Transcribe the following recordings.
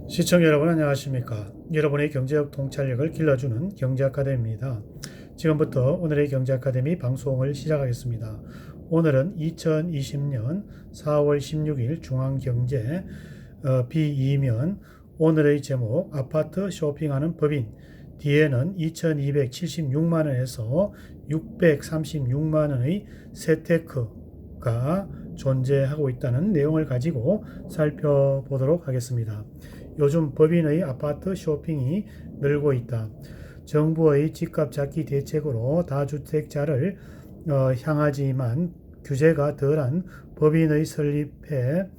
시청자 여러분 안녕하십니까? 여러분의 경제적 통찰력을 길러주는 경제아카데미입니다. 지금부터 오늘의 경제아카데미 방송을 시작하겠습니다. 오늘은 2020년 4월 16일 중앙경제 B2면 오늘의 제목 아파트 쇼핑하는 법인 뒤에는 2276만원에서 636만원의 세테크가 존재하고 있다는 내용을 가지고 살펴보도록 하겠습니다. 요즘 법인의 아파트 쇼핑이 늘고 있다. 정부의 집값 잡기 대책으로 다주택자를 향하지만 규제가 덜한 법인의 설립에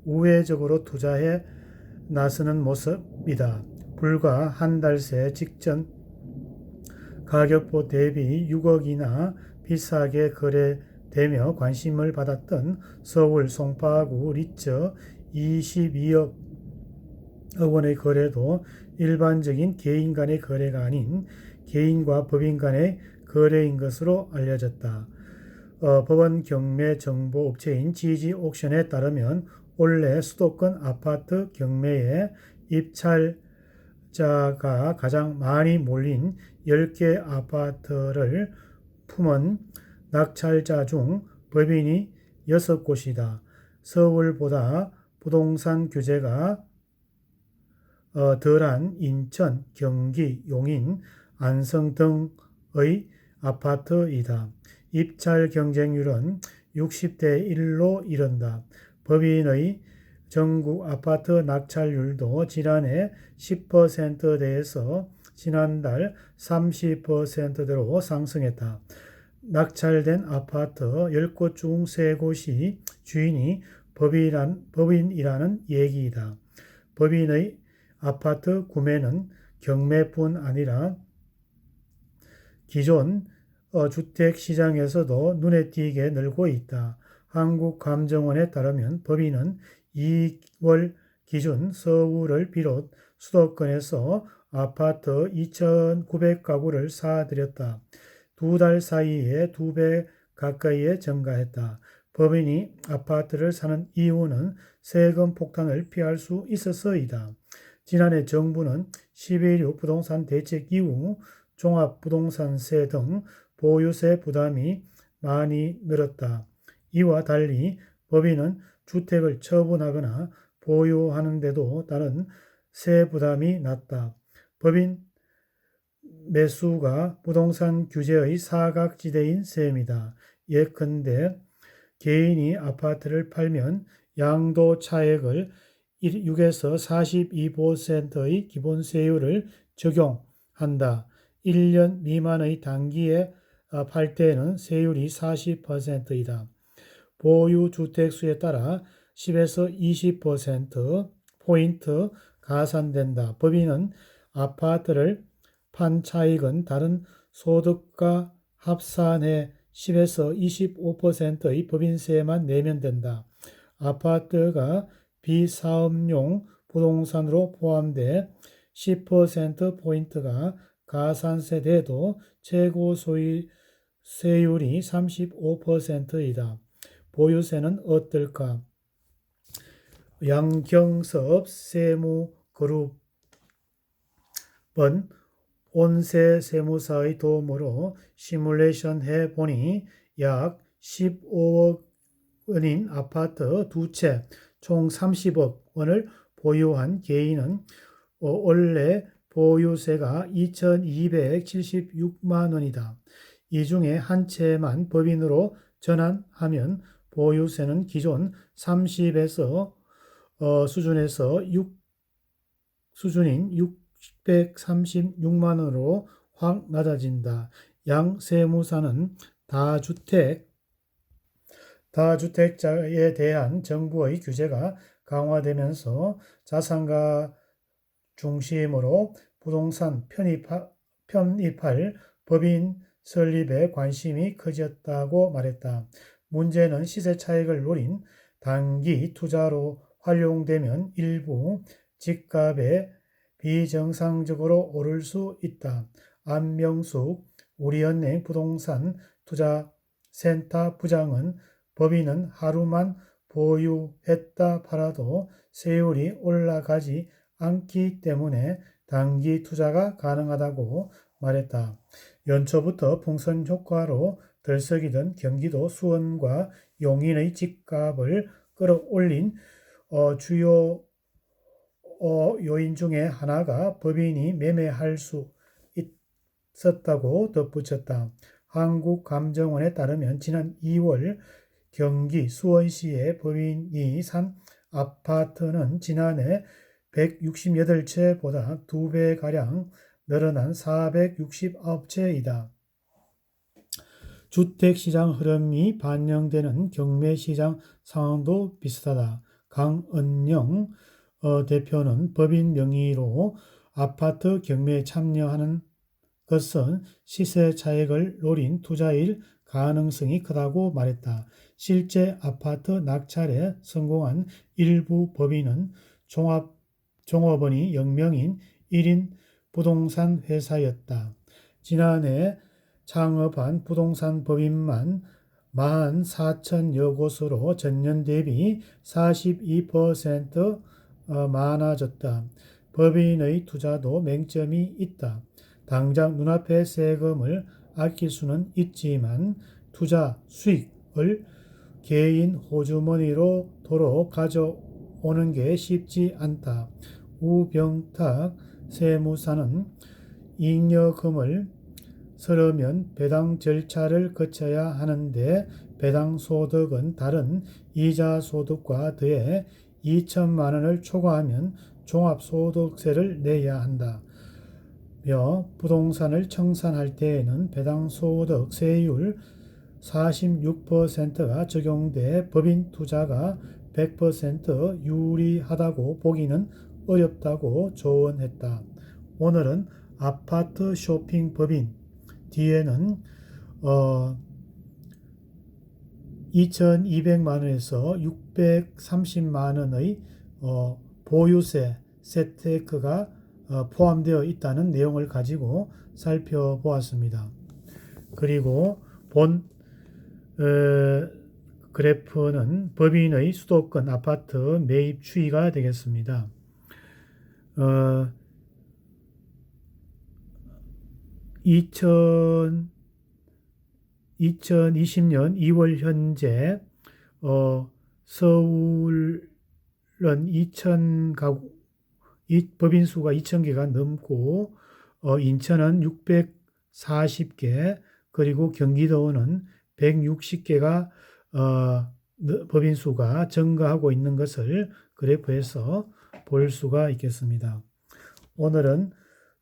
우회적으로 투자해 나서는 모습이다. 불과 한 달 새 직전 가격보 대비 6억이나 비싸게 거래되며 관심을 받았던 서울 송파구 리츠 22억 원의 거래도 일반적인 개인 간의 거래가 아닌 개인과 법인 간의 거래인 것으로 알려졌다. 법원 경매 정보 업체인 지지옥션에 따르면 올해 수도권 아파트 경매에 입찰자가 가장 많이 몰린 10개 아파트를 품은 낙찰자 중 법인이 6곳이다. 서울보다 부동산 규제가 덜한 인천, 경기, 용인, 안성 등의 아파트이다. 입찰 경쟁률은 60대 1로 이른다. 법인의 전국 아파트 낙찰률도 지난해 10%대에서 지난달 30%대로 상승했다. 낙찰된 아파트 10곳 중 3곳이 주인이 법인이라는 얘기이다. 법인의 아파트 구매는 경매뿐 아니라 기존 주택시장에서도 눈에 띄게 늘고 있다. 한국감정원에 따르면 법인은 2월 기준 서울을 비롯 수도권에서 아파트 2,900가구를 사들였다. 2달 사이에 2배 가까이에 증가했다. 법인이 아파트를 사는 이유는 세금 폭탄을 피할 수 있어서이다. 지난해 정부는 11.6 부동산 대책 이후 종합부동산세 등 보유세 부담이 많이 늘었다. 이와 달리 법인은 주택을 처분하거나 보유하는 데도 다른 세 부담이 낮다. 법인 매수가 부동산 규제의 사각지대인 셈이다. 예컨대 개인이 아파트를 팔면 양도 차액을 6에서 42%의 기본세율을 적용한다. 1년 미만의 단기에 팔 때에는 세율이 40%이다. 보유 주택수에 따라 10에서 20%포인트 가산된다. 법인은 아파트를 판 차익은 다른 소득과 합산해 10에서 25%의 법인세만 내면 된다. 아파트가 비사업용 부동산으로 포함돼 10%포인트가 가산세돼도 최고 세율이 35%이다. 보유세는 어떨까? 양경섭 세무그룹은 온세세무사의 도움으로 시뮬레이션 해보니 약 15억 원인 아파트 두 채 총 30억 원을 보유한 개인은 올해 보유세가 2,276만 원이다. 이 중에 한 채만 법인으로 전환하면 보유세는 기존 30에서 수준에서 수준인 636만 원으로 확 낮아진다. 양 세무사는 다주택자에 대한 정부의 규제가 강화되면서 자산가 중심으로 부동산 편입할 법인 설립에 관심이 커졌다고 말했다. 문제는 시세 차익을 노린 단기 투자로 활용되면 일부 집값에 비정상적으로 오를 수 있다. 안명숙 우리은행 부동산 투자센터 부장은 법인은 하루만 보유했다 팔아도 세율이 올라가지 않기 때문에 단기 투자가 가능하다고 말했다. 연초부터 풍선 효과로 들썩이던 경기도 수원과 용인의 집값을 끌어올린 주요 요인 중에 하나가 법인이 매매할 수 있었다고 덧붙였다. 한국감정원에 따르면 지난 2월 경기 수원시의 법인이 산 아파트는 지난해 168채보다 2배가량 늘어난 469채이다. 주택시장 흐름이 반영되는 경매시장 상황도 비슷하다. 강은영 대표는 법인 명의로 아파트 경매에 참여하는 것은 시세 차익을 노린 투자일 가능성이 크다고 말했다. 실제 아파트 낙찰에 성공한 일부 법인은 종업원이 0명인 1인 부동산 회사였다. 지난해 창업한 부동산 법인만 14,000여 곳으로 전년 대비 42% 많아졌다. 법인의 투자도 맹점이 있다. 당장 눈앞의 세금을 아낄 수는 있지만 투자 수익을 개인 호주머니로 도로 가져오는 게 쉽지 않다. 우병탁 세무사는 잉여금을 서려면 배당 절차를 거쳐야 하는데 배당 소득은 다른 이자 소득과 더해 2천만 원을 초과하면 종합소득세를 내야 한다. 며 부동산을 청산할 때에는 배당소득세율 46%가 적용돼 법인 투자가 100% 유리하다고 보기는 어렵다고 조언했다. 오늘은 아파트 쇼핑 법인 뒤에는 2,200만원에서 630만원의 보유세 세테크가 포함되어 있다는 내용을 가지고 살펴보았습니다. 그리고 본 그래프는 법인의 수도권 아파트 매입 추이가 되겠습니다. 2020년 2월 현재 서울은 2,000가구 법인 수가 2,000개가 넘고 인천은 640개 그리고 경기도는 160개가 법인 수가 증가하고 있는 것을 그래프에서 볼 수가 있겠습니다. 오늘은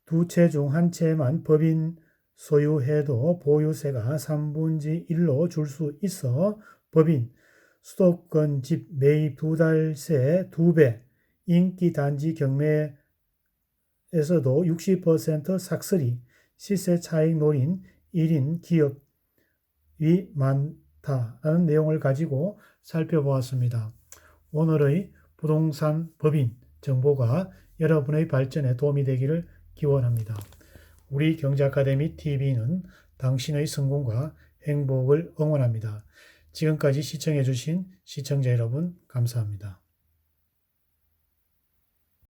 두 채 중 한 채만 법인 소유해도 보유세가 3분의 1로 줄 수 있어 법인 수도권 집 매입 2달 새 2배 인기 단지 경매에서도 60% 삭슬이 시세 차익 노린 1인 기업이 많다라는 내용을 가지고 살펴보았습니다. 오늘의 부동산 법인 정보가 여러분의 발전에 도움이 되기를 기원합니다. 우리 경제아카데미 TV는 당신의 성공과 행복을 응원합니다. 지금까지 시청해 주신 시청자 여러분 감사합니다.